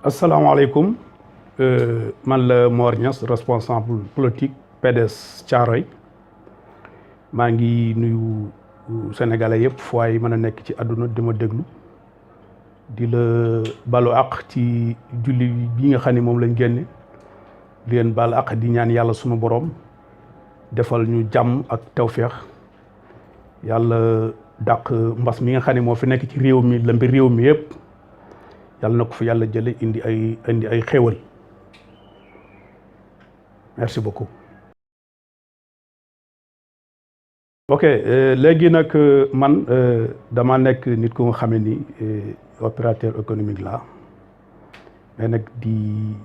asalaamaaleykum man la Mor Niass responsable politique PDS Thiaroye maa ngi nuyu sénégalais yëpp fu waay mën a nekk ci àdduna di ma déglu di la balu àq ci julli bi nga xam ne moom lañ génne di leen balu àq di ñaan yàlla sunu borom defal ñu jàmm ak tawféex yàlla dàq mbas mi nga xam ne moo fi nekk ci réew mi lëmbi réew mi yëpp yàlla na ko fi yàlla jële indi ay xéewal merci beaucoup. ok léegi nag man dama nekk nit ku nga xam ne ni opérateur économique la mais nag di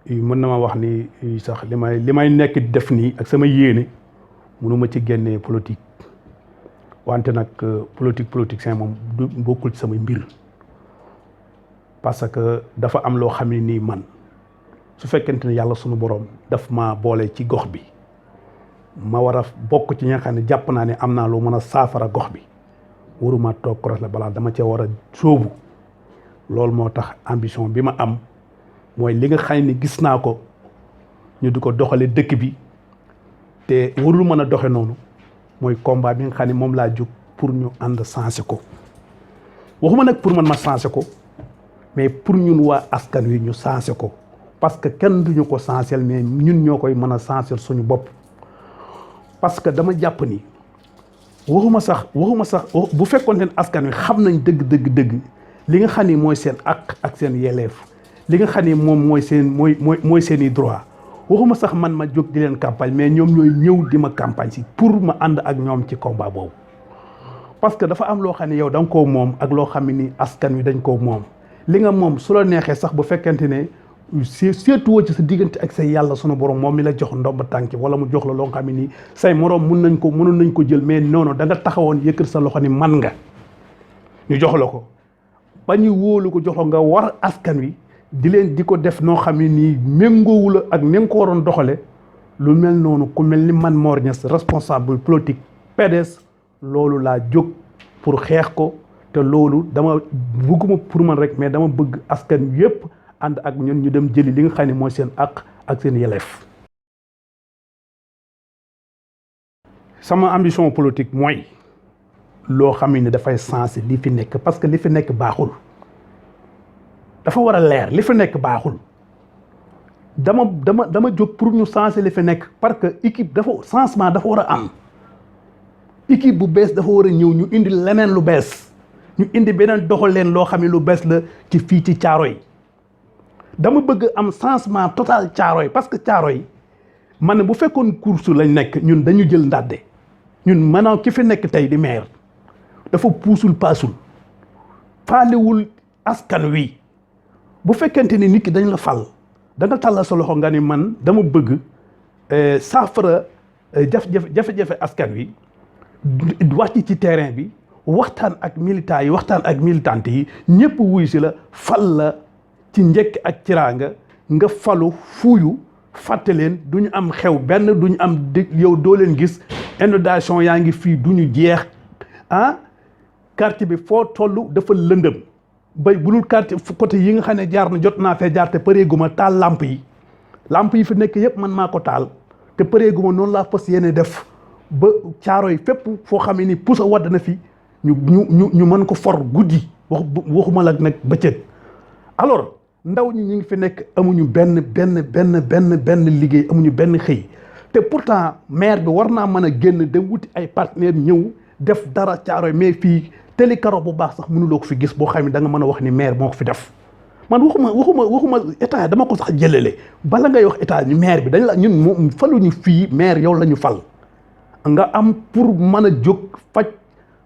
mën na ma wax ni sax li may nekk di def nii ak sama yéene mënuma ci génnee politique wante nag politicien moom du bokkul ci samay mbir parce que dafa am loo xam ne nii man su fekkente ne yàlla sunu borom daf ma boole ci gox bi ma war a bokk ci ñi nga xam ne jàpp naa ne am naa lu mën a saafara gox bi waruma toog cross la balaa dama cee war a sóobu loolu moo tax ambition bi ma am mooy li nga xam ne gis naa ko ñu di ko doxale dëkk bi te warul mën a doxe noonu mooy combat bi nga xam ne moom laa jóg pour ñu ànd sensé ko waxuma nag pour man ma sensé ko mais pour ñun waa askan wi ñu sensé ko parce que kenn duñu ko sensel mais ñun ñoo koy mën a sensel suñu bopp parce que dama jàpp ni waxuma sax bu fekkoon ne askan wi xam nañ dëgg li nga xam ni mooy seen ak seen yelleef li nga xam ni moom mooy seen i droit waxuma sax man ma jóg di leen campagne mais ñoom ñooy ñëw di ma campagne si pour ma ànd ak ñoom ci combat boobu parce que dafa am loo xam ne yow da nga koo moom ak loo xam ne ni askan wi dañ koo moom li nga moom su la neexee sax bu fekkente ne seetuwoo ci sa diggante ak say yàlla sunu borom moom mi la jox ndomba tànki wala mu jox la loo xam ne nii say moroom mënoon nañ ko jël mais noonu da nga taxawoon yëkkat sa loxo ni man nga ñu jox la ko ba ñu wóolu ko jox la nga war askan wi di ko def noo xam ne nii méngoowu la ak ni nga ko waroon doxale lu mel noonu ku mel ni man Mor Niass responsable politique PDS loolu laa jóg pour xeex ko te loolu dama bëgguma pour man rek mais dama bëgg askan yépp ànd ak ñun ñu dem jëli li nga xam ne mooy seen ak seen yelleef. sama ambition politique mooy loo xam ne dafay sensé li fi nekk parce que li fi nekk baaxul dafa war a leer li fi nekk baaxul dama jóg pour ñu sensé li fi nekk parce que équipe changement dafa war a am équipe bu bees dafa war a ñëw ñu indi leneen lu bees. ñu indi beneen doxal leen loo xam ne lu bees la ci fii ci Thiaroye dama bëgg am changement total Thiaroye parce que Thiaroye man bu fekkoon course lañ nekk ñun dañu jël ndàdde ñun maanaam ki fi nekk tey di maire dafa puusul paasul faalewul askan wi bu fekkente ni nit ki dañ la fal da nga tàllal sa loxo nga ni man dama bëgg saafara jafe-jafe askan wi wàcc ci terrain bi waxtaan ak militants yi waxtaan ak militantes yi ñëpp wuy si la fal la ci njëkk ak ciraanga nga falu fuuyu fàtte leen du ñu am xew benn du ñu am yow doo leen gis inondation yaa ngi fii du ñu jeex quartier bi foo toll dafa lëndëm bay bu dul quartier côté yi nga xam ne jaar na jot naa fee jaar te pareeguma taal lamp yi fi nekk yëpp man maa ko taal te pareeguma noonu laa fas yéene def ba Thiaroye fépp foo xam ne ni pusa wadd na fi ñu mën ko for guddi waxuma la nag bëccëg alors ndaw ñi ngi fi nekk amuñu benn liggéey amuñu benn xëy te pourtant maire bi war naa mën a génn dem wuti ay partenaires ñëw def dara Thiaroye mais fii télé karo bu baax sax mënuloo ko fi gis boo xam ne da nga mën a wax ni maire moo ko fi def man waxuma état dama ko sax jëlale bala ngay wax état ni maire bi dañ la ñun moom faluñu fii maire yow la ñu fal nga am pour mën a jóg faj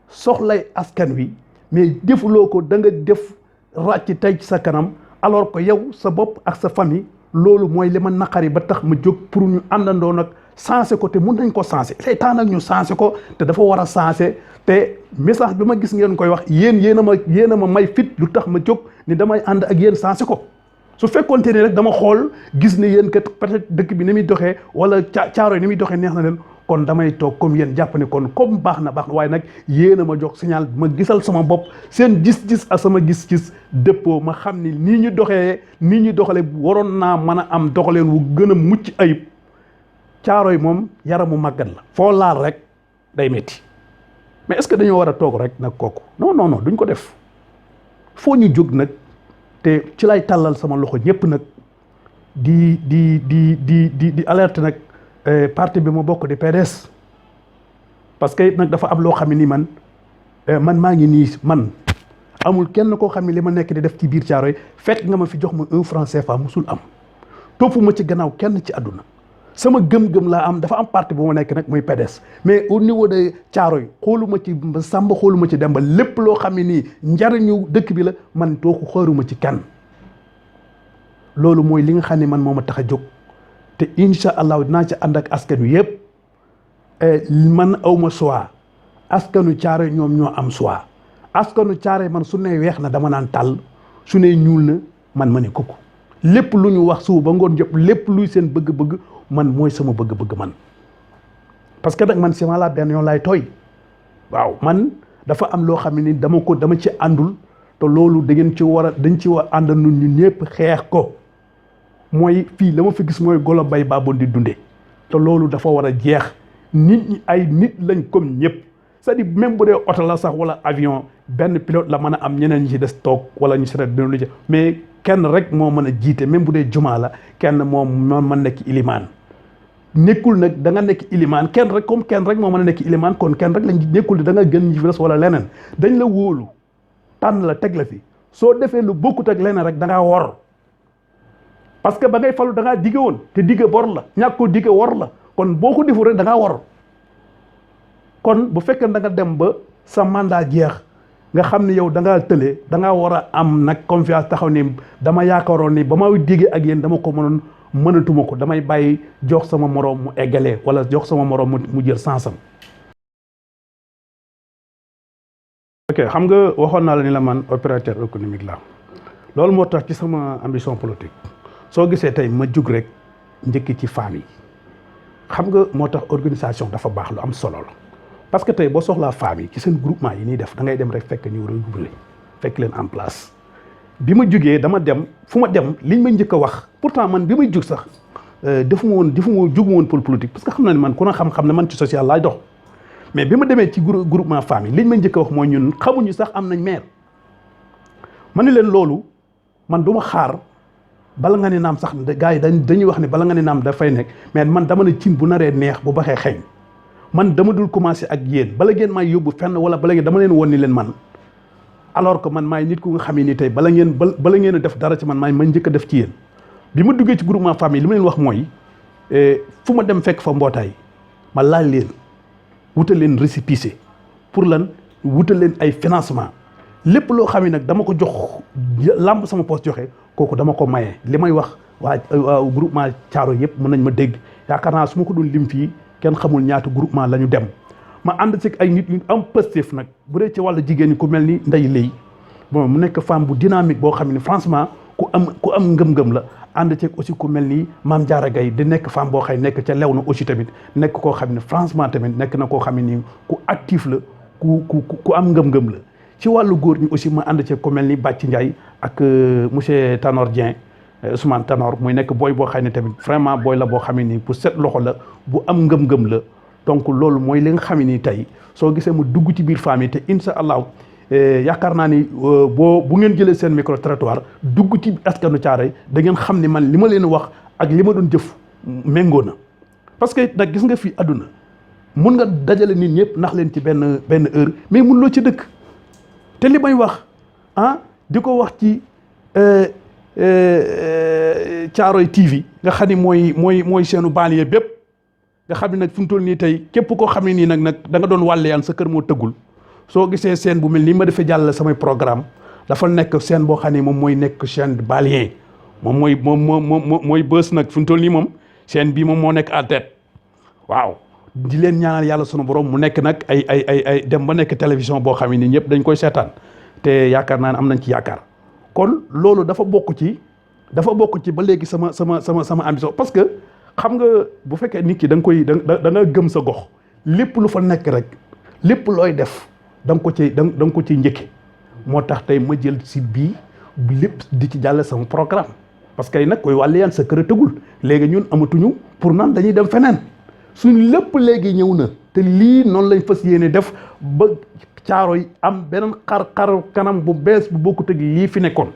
soxlay askan wi mais defuloo ko da nga def ràcc tey ci sa kanam alors que yow sa bopp ak sa famille loolu mooy li ma naqari ba tax ma jóg pour ñu àndandoo nag sensé ko te mun nañ ko sensé c'est temps nag ñu sensé ko te dafa war a sensé te message bi ma gis ngeen koy wax yéen a ma may fit lu tax ma jóg ni damay ànd ak yéen sensé ko su fekkoonte ni rek dama xool gis ne yéen kat peut-être dëkk bi ni muy doxee wala Thiaroye ni muy doxee neex na leen kon damay toog comme yéen jàpp ne kon comme baax na waaye nag yéen a ma jox signal ma gisal sama bopp seen gis-gis ak sama gis-gis dëppoo ma xam ni nii ñu doxale waroon naa mën a am doxaleen wu gën a mucc ayib Caaroy moom yaramu màggat la foo laal rek day metti mais est-ce que dañoo war a toog rek nag kooku non duñ ko def foo ñu jóg nag te ci lay tàllal sama loxo ñëpp nag di alerte nag parti bi ma bokk di PDS parce que nag dafa am loo xam ne ni man maa ngi nii man amul kenn koo xam ne li ma nekk di def ci biir Caaroy fekk nga ma fi jox ma 1 franc CFA musul am toppuma ci gannaaw kenn ci àdduna sama gëm-gëm laa am dafa am parti bu ma nekk nag muy PDS mais au niveau de Caaroy xooluma ci Samba xooluma ci Demba lépp loo xam ne nii njariñu dëkk bi la man tooku xooluma ci kenn loolu mooy li nga xam ne man moo ma tax a jóg te incha allah dinaa ci ànd ak askan wi yëpp man awma choix askanu Caaroy ñoom ñoo am choix askanu Caaroy man su ne weex na dama naan tàll su ne ñuul na man ma ne kukku lépp lu ñu wax suba ba ngoon jëpp lépp luy seen bëgg-bëgg man mooy sama bëgg-bëgg man parce que nag man si ma la benn yoon laay tooy waaw man dafa am loo xam ne ni dama ci àndul te loolu dañ ci war a ànd ñun ñëpp xeex ko mooy fii la ma fi gis mooy golo bay baaboon di dundee te loolu dafa war a jeex nit ñi ay nit lañ comme ñëpp c'est-à-dire même bu dee oto la sax wala avion benn pilote la mën a am ñeneen ñi ci des toog wala ñu seet dina lu ci mais kenn rek moo mën a jiite même bu dee jumaa la kenn moo mën nekk ilimaan nekkul nag da nga nekk ilimaan kenn rek moo mën a nekk ilimaan kon kenn rek lañ nekkul di da nga gën ñi fi des wala leneen dañ la wóolu tànn la teg la fi soo defee lu bokkut ak leneen rek da ngaa wor parce que ba ngay falu da ngaa digge woon te digge bor la ñàkk koo digge wor la kon boo ko deful rek da ngaa wor kon bu fekkee da nga dem ba sa mandat jeex nga xam ne yow da ngaa tële da ngaa war a am nag confiance taxaw ni dama yaakaaroon ni ba ma digge ak yéen dama ko mënatuma ko damay bàyyi jox sama moroom mu eggalee wala jox sama moroom mu jël sansam. ok xam nga waxoon naa la ni la man opérateur économique la loolu moo tax ci sama ambition politique soo gisee tey ma jug rek njëkki ci femmes yi xam nga moo tax organisation dafa baax lu am solo la parce que tey boo soxlaa femmes yi ci seen groupement yi ñuy def da ngay dem rek fekk ñu regroupé fekk leen en place bi ma jugee dama dem fu ma dem liñ ma njëkk a wax pourtant man bi may jug sax juguma woon pour politique parce que xam na ne man ku na xam-xam ne man ci social laay dox mais bi ma demee ci groupement femmes yi liñ ma njëkk a wax mooy ñun xamuñu sax am nañ maire ma ne leen loolu man du ma xaar bala nga ne naam sax gars yi dañuy wax ne bala nga ne naam dafay nekk mais man dama ne cin bu naree neex bu baxee xeeñ man dama dul commencé ak yéen bala ngeen may yóbbu fenn wala bala ngeen dama leen woon ni leen man alors que man maay nit ku nga xam ni tey bala ngeen a def dara ci man maay ma njëkk a def ci yéen bi ma duggee ci groupement famille li ma leen wax mooy fu ma dem fekk fa mbootaay ma laaj leen wutal leen récépissé pour lan wutal leen ay financement lépp loo xam ne nag dama ko jox làmb sama poste joxe kooku dama ko maye li may wax waa groupement Caaroy yëpp mën nañ ma dégg yaakaar naa su ma ko doon lim fii kenn xamul ñaata groupement la ñu dem ma ànd ci ay nit yu am positif nag bu dee ci wàllu jigéen ñi ku mel ni Ndeye Leye bon mu nekk femme bu dynamique boo xam ne franchement ku am ngëm-ngëm la ànd ci aussi ku mel ni Mame Diarra Gaye di nekk femme boo xam ne nekk ca lew na aussi tamit nekk koo xam ne franchement tamit nekk na koo xam ne nii ku actif la ku am ngëm-ngëm la ci wàllu góor ñi aussi ma ànd ci ku mel ni Bàcci Ndiaye ak monsieur Tanor Dieng Ousmane Tanor muy nekk booy boo xam ne tamit vraiment booy la boo xam ne nii bu set loxo la bu am ngëm-ngëm la donc loolu mooy li nga xam ne nii tey soo gisee mu dugg ci biir famille te incha allah yaakaar naa ni bu ngeen jëlee seen micro trottoir dugg ci askanu Caaroy da ngeen xam ne man li ma leen wax ak li ma doon jëf méngoo na parce que nag gis nga fii àdduna mun nga dajale nit ñëpp nax leen ci benn heure mais mun loo ci dëkk te li may wax di ko wax ci Caaroy TV nga xam ni mooy seenu banlieue bépp nga xam ne nag fu mu toll nii tey képp koo xam ne nii nag da nga doon wàlleyaan sa kër moo tëggul soo gisee scène bu mel nii ma defee jàllale samay programme dafa nekk scène boo xam ne moom mooy nekk chaîne banlieue moom mooy bës nag fu mu toll nii moom chaîne bii moom moo nekk en tête waaw di leen ñaanal yàlla sunu borom mu nekk nag ay dem ba nekk télévision boo xam ne nii ñëpp dañ koy seetaan te yaakaar naa ne am nañ ci yaakaar kon loolu dafa bokk ci ba léegi sama ambition parce que xam nga bu fekkee nit ki da nga koy da nga gëm sa gox lépp lu fa nekk rek lépp looy def da nga ko ci da nga ko ciy njëkke moo tax tey ma jël si bii lépp di ci jàll sama programme parce que nag koy wàllu yaan sa kër a tëgul léegi ñun amatuñu pour naan dañuy dem feneen suñ lépp léegi ñëw na te lii noonu lañ fas yéene def ba caaro yi am beneen xar kanam bu bees bu bokkut ak lii fi nekkoon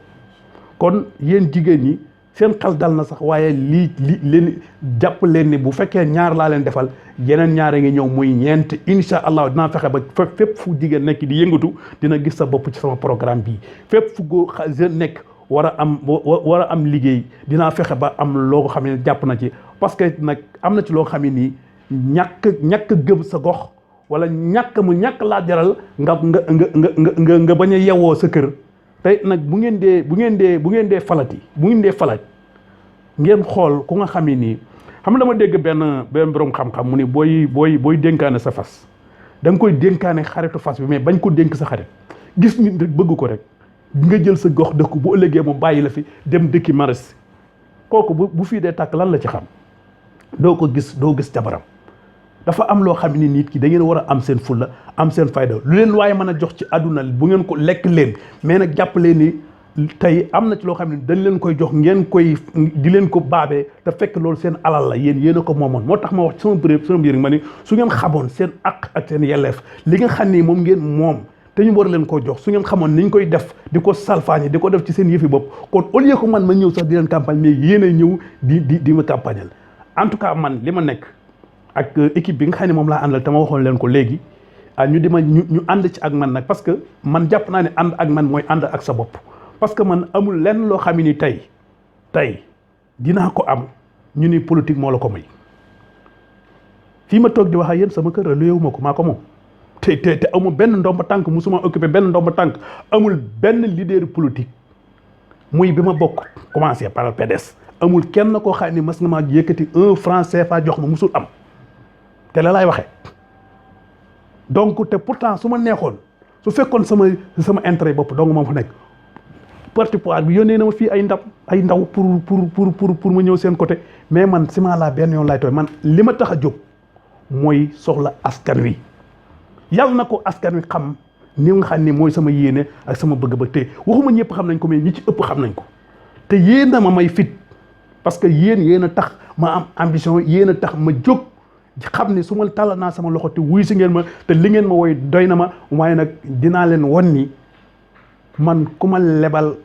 kon yéen jigéen ñi seen xel dal na sax waaye lii leen jàpp leen ni bu fekkee ñaar laa leen defal yeneen ñaare ngi ñëw muy ñeent incha allah dinaa fexe ba fépp fu jigéen nekk di yëngatu dina gis sa bopp ci sama programme bii fépp fu góor jeune nekk war a am liggéey dinaa fexe ba am loo xam ne jàpp na ci parce que nag am na ci loo xam ne nii ñàkk gëm sa gox wala ñàkk laa jaral nga bañ a yewoo sa kër tey nag bu ngeen dee falati bu ngeen dee falat ngeen xool ku nga xam ne nii xam nga dama dégg benn borom xam-xam mu ni booy dénkaane sa fas da nga koy dénkaane xaritu fas bi mais bañ ko dénk sa xarit gis nit rek bëgg ko rek nga jël sa gox dëkk bu ëllëgee mu bàyyi la fi dem dëkki maris kooku bu fii dee tàkk lan la ci xam doo gis jabaram dafa am loo xam ne nit ki da ngeen war a am seen fulla am seen fayda lu leen waaye mën a jox ci àdduna bu ngeen ko lekk leen mais nag jàpp leen ni tey am na ci loo xam ne dañ leen koy jox ngeen koy di leen ko baabee te fekk loolu seen alal la yéen a ko moomoon moo tax ma wax ci sama biir ma ni su ngeen xamoon seen àq ak seen yelleef li nga xam ni moom ngeen moom te ñu war leen koo jox su ngeen xamoon niñ koy def di ko salfaañi di ko def ci seen yëfi bopp kon au lieu que man ma ñëw sax di leen campagne mais yéen a ñëw di ma campagnal en tout cas man li ma nekk ak équipe bi nga xam ne moom laa àndal te ma waxoon leen ko léegi ñu ànd ci ak man nag parce que man jàpp naa ne ànd ak man mooy ànd ak sa bopp parce que man amul lenn loo xam ni tey dinaa ko am ñu ni politique moo la ko may fii ma toog di wax ak yéen sama kër lu yewuma ko maa ko moom te amul benn ndomba tànk musuma occupé benn ndomba tànk amul benn leader politique muy bi ma bokk commencé par le PDS amul kenn koo xam ne mas nga maa yëkkati 1 franc CFA jox ma musul am te la laay waxee donc te pourtant su ma neexoon su fekkoon sama intérêt bopp donc moom fa nekk parti pouvoir bi yónnee na ma fii ay ndaw pour ma ñëw seen côté mais man ciment laa benn yoon laay tooy man li ma tax a jóg mooy soxla askan wi yàlla na ko askan wi xam ni nga xam ni mooy sama yéene ak sama bëgg-bëgg te waxuma ñëpp xam nañ ko mais ñi ci ëpp xam nañ ko te yéen a ma may fit parce que yéen a tax ma am ambition yéen a tax ma jóg xam ni su ma tàllal naa sama loxo te wuy si ngeen ma te li ngeen ma woy doy na ma waaye nag dinaa leen won ni man ku ma lebal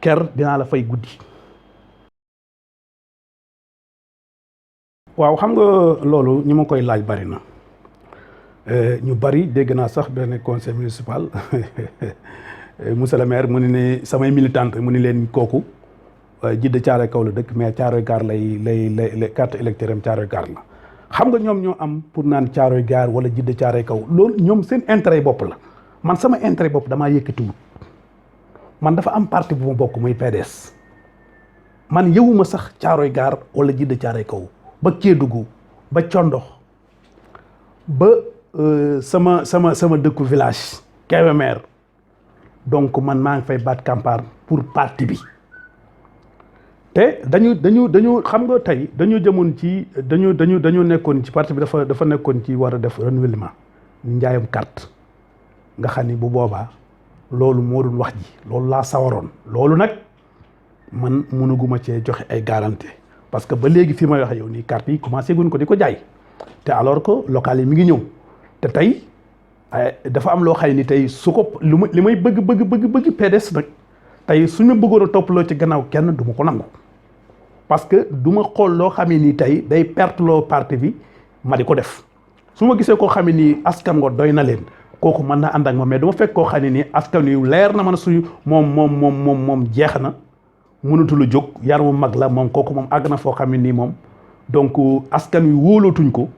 ker dinaa la fay guddi. waaw xam nga loolu ñi ma koy laaj bari na ñu bari dégg naa sax benn conseil municipal monsieur le maire mu ne samay militante mu ni leen kooku Djiddah Thiaroye Kaw la dëkk mais Thiaroye Gare lay carte électeur am Thiaroye Gare la xam nga ñoom ñoo am pour naan Thiaroye Gare wala Djiddah Thiaroye Kaw loolu ñoom seen intérêt bopp la man sama intérêt bopp damaa yëkkatiwut man dafa am parti bu ma bokk muy PDS man yëwuma sax Thiaroye Gare wala Djiddah Thiaroye Kaw ba Kédougou ba Condox ba sama dëkku village Kébémer donc man maa ngi fay baat campagne pour parti bi te dañu xam nga tey dañu jëmoon ci dañu nekkoon ci parti bi dafa nekkoon ci war a def renouvellement njaayam carte nga xam ni bu boobaa loolu moo doon wax ji loolu laa sawaroon loolu nag man mënuguma cee joxe ay garantie parce que ba léegi fi may wax yow nii carte yi commencé guñ ko di ko jaay te alors que local yi mi ngi ñëw te tey dafa am loo xam ni tey su ko li may bëgg PDS nag tey suñu bëggoon a toppaloo ci gannaaw kenn du ma ko nangu parce que du ma xool loo xam ni tey day perte loo parti bi ma di ko def su ma gisee koo xam ni askan nga doy na leen kooku mën na ànd ak ma mais du ma fekk koo xam ne nii askan wi leer na man suñu moom jeex na mënatul a jóg yar mu mag la moom kooku moom àgg na foo xam ne nii moom donc askan wi wóolootuñ ko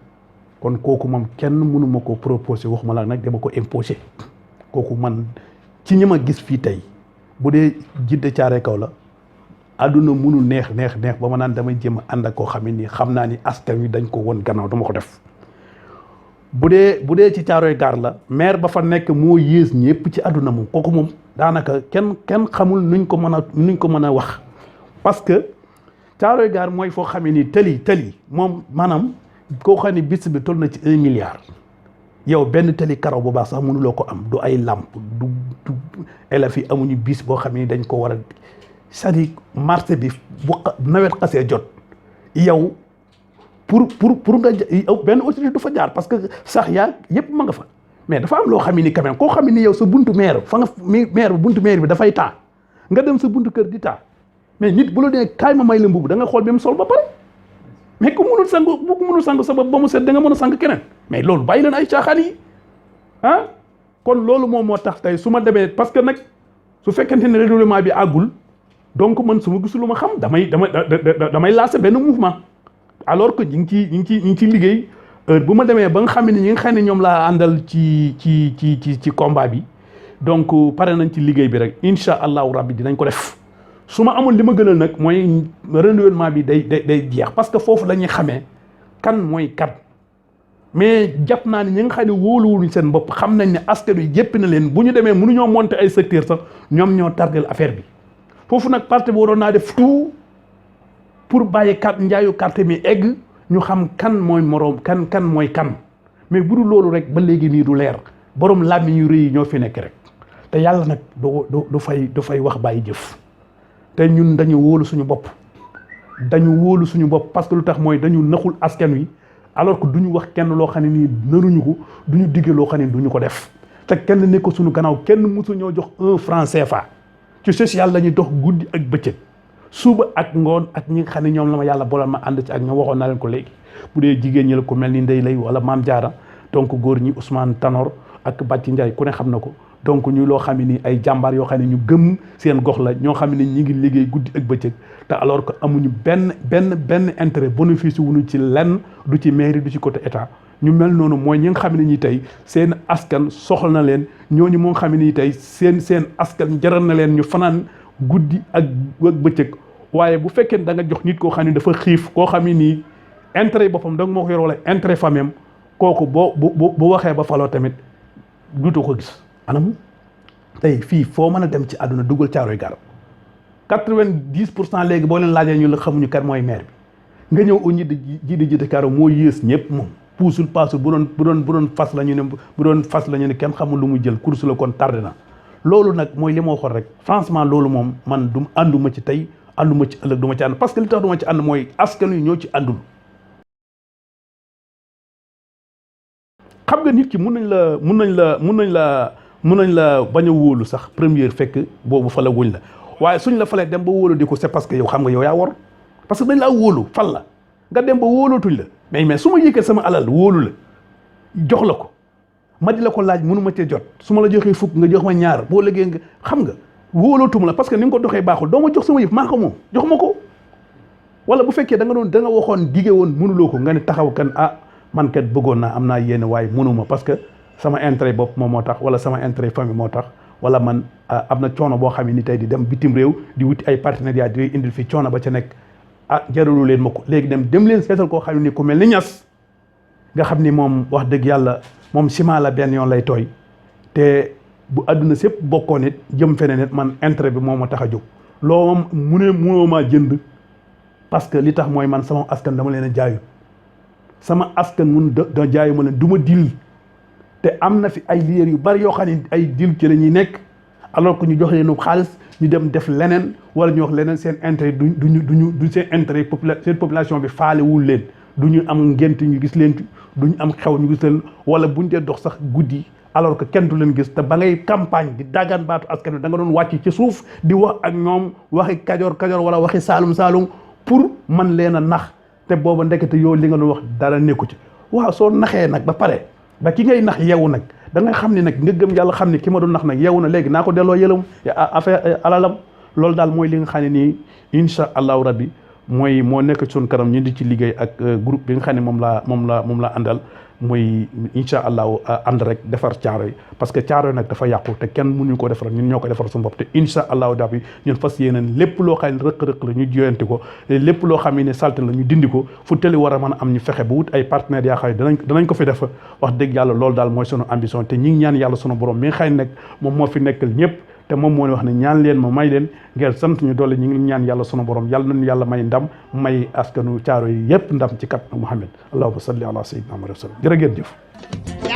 kon kooku moom kenn mënu ma ko proposé waxuma la nag dama ko imposé kooku man ci ñi ma gis fii tey bu dee Djiddah Thiaroye Kaw la àdduna mënul neex ba ma naan damay jéem a ànd ak koo xam ne nii xam naa ni askan wi dañ ko won gannaaw dama ko def bu dee ci Thiaroye Gare la maire ba fa nekk moo yées ñëpp ci àdduna moom kooku moom daanaka kenn xamul nuñ ko mën a wax parce que Caaroy gaar mooy foo xamee ni tëli moom maanaam koo xam ne bis bi toll na ci 1 milliard yow benn tëli karaw bu baax sax mënuloo ko am du ay làmp du élèves yi amuñu bis boo xam ne dañ ko war a c'est-à-dire marché bi bu nawet xasee jot yow pour nga benn autorité du fa jaar parce que sax yaa yëpp ma nga fa mais dafa am loo xam ni quand même koo xam ni yow sa buntu maire fa nga maire buntu maire bi dafay taa nga dem sa buntu kër di taa mais nit bu la dee kaay ma may la mbubu da nga xool bi mu sol ba pare mais ku mënul sang bu ko mënul sang sa bopp ba mu set da nga mën a sang keneen mais loolu bàyyi leen ay caaxaan yi ah kon loolu moom moo tax tey su ma demee parce que nag su fekkente ne règlement bi àggul donc man su ma gisul lu ma xam damay lancer benn mouvement alors que ñu ngi ci liggéey heure bu ma demee ba nga xam ne ñi nga xam ne ñoom laa àndal ci combat bi donc pare nañ ci liggéey bi rek incha allahu rabbi dinañ ko def su ma amul li ma gënal nag mooy renouvellement bi day jeex parce que foofu la ñuy xamee kan mooy kan mais jàpp naa ne ñi nga xam ne wóoluwuñ seen bopp xam nañ ne askan wi jëpp na leen bu ñu demee mënuñoo monter ay secteur sax ñoom ñoo tardel affaire bi foofu nag parti bi waroon naa def tout pour bàyyi njaayu carte mi egg ñu xam kan mooy moroom kan mooy kan mais bu dul loolu rek ba léegi nii du leer borom làmmiñ yu rëy yi ñoo fi nekk rek te yàlla nag du fay wax bàyyi jëf te ñun dañu wóolu suñu bopp parce que lu tax mooy dañu naxul askan wi alors que duñu wax kenn loo xam ne nii naruñu ko duñu digge loo xam ne duñu ko def te kenn ne ko suñu gannaaw kenn mësu ñoo jox 1 franc CFA ci social la ñuy dox guddi ak bëccëg suba ak ngoon ak ñi nga xam ne ñoom la ma yàlla boolal ma ànd ci ak ñoom waxoon naa leen ko léegi bu dee jigéen ñi la ko mel ni Ndeye Lay wala Maam Jaara donc góor ñi Ousmane Tanor ak Bàcci Ndiaye ku ne xam na ko donc ñu loo xam ne ni ay jàmbaar yoo xam ne ñu gëm seen gox la ñoo xam ne ñi ngi liggéey guddi ak bëccëg te alors que amuñu benn intérêt bénéfice wuñu ci lenn du ci mairie du ci côté état ñu mel noonu mooy ñi nga xam ne ñi tey seen askan soxla na leen ñooñu moo nga xam ne ni tey seen askan jaral na leen ñu fanaan guddi ak bëccëg waaye bu fekkee da nga jox nit koo xam ne dafa xiif koo xam ne nii intérêt boppam da nga moo ko yor wala intérêt famem kooku bu waxee ba faloo tamit duutoo ko gis anam tey fii foo mën a dem ci àdduna dugal Caaroy Gaar 90% léegi boo leen laajee ñu la xamuñu kan mooy maire bi nga ñëw au jiite Kaaro moo yées ñëpp moom puusul paasul bu doon fas la ñu ne kenn xamul lu mu jël course la kon tardé na loolu nag mooy li ma waxoon rek franchement loolu moom man du ànduma ci tey ànduma ci ëllëg du ma ci ànd parce que li tax du ma ci ànd mooy askan wi ñoo ci àndul. xam nga nit ki mun nañ la bañ a wóolu sax première fekk boobu fa la wuñ la waaye suñ la falee dem ba wóolu di ko c'est parce que yow xam nga yow yaa war parce que dañ laa wóolu fal la nga dem ba wóolootuñ la mais su ma yëkkee sama alal wóolu la jox la ko ma di la ko laaj mënu ma cee jot su ma la joxee fukk nga jox ma ñaar boo liggéey nga xam nga wóolootum la parce que ni nga ko doxee baaxul doo ma jox sama yëf maa ko moom jox ma ko wala bu fekkee da nga waxoon dige woon mënuloo ko nga ne taxaw kan man kat bëggoon naa am naa yéene waaye mënuma parce que sama intérêt bopp moom moo tax wala sama intérêt famille moo tax wala man am na coono boo xam ne ni tey di dem bitim réew di wuti ay partenariat di indil fi coono ba ca nekk jaralu leen ma ko léegi dem leen seetal koo xam ne ni ku mel ni Ñas nga xam ni moom wax dëgg yàlla moom ciment la benn yoon lay tooy te bu àdduna sépp bokkoon it jëm feneen it man intérêt bi moo ma tax a jóg loo mënoo maa jënd parce que li tax mooy man sama askan dama leen a jaayu sama askan da jaayu ma leen du ma dil te am na fi ay leader yu bari yoo xam ne ay dil ci la ñuy nekk alors que ñu jox leen xaalis ñu dem def leneen wala ñu wax leneen seen intérêt du seen intérêt seen population bi faalewul leen du ñu am ngent ñu gis leen du ñu am xew ñu gis leen wala buñ dee dox sax guddi alors que kenn du leen gis te ba ngay campagne di daggaan baatu askan wi da nga doon wàcc ci suuf di wax ak ñoom waxi kajoor wala waxi saalum pour man leen a nax te booba ndekete yow li nga doon wax dara nekku ci waaw soo naxee nag ba pare ba ki ngay nax yeewu nag da nga xam ne nag nga gëm yàlla xam ne ki ma doon nax nag yeewu na léegi naa ko delloo yëlam affaire alalam loolu daal mooy li nga xam ne nii incha allahu rabbi mooy moo nekk suñu kanam ñu di ci liggéey ak groupe bi nga xam ne moom laa àndal muy incha allahu ànd rek defar Caaroy parce que Caaroy nag dafa yàqu te kenn mënuñu ko defar ñun ñoo ko defar suñu bopp te incha allahu rabbi ñun fas yéeneen lépp loo xam ne rëq-rëq la ñu joyanti ko lépp loo xam ne salte la ñu dindi ko fu tëli war a mën a am ñu fexe ba wut ay partenaires yaa xam ne danañ ko fi def wax dëgg yàlla loolu daal mooy sunu ambition te ñi ngi ñaan yàlla sunu borom mi nga xam ne nag moom moo fi nekkal ñëpp te moom moo wax ne ñaan leen ma may leen ngeen sant ñu doole ñu ngi ñaan yàlla sunu borom yàlla nañu yàlla may ndam may askanu caaro yi yépp ndam ci kat Muhammad allahumma salli ala sayyidina Muhammad jërë ngeen jëf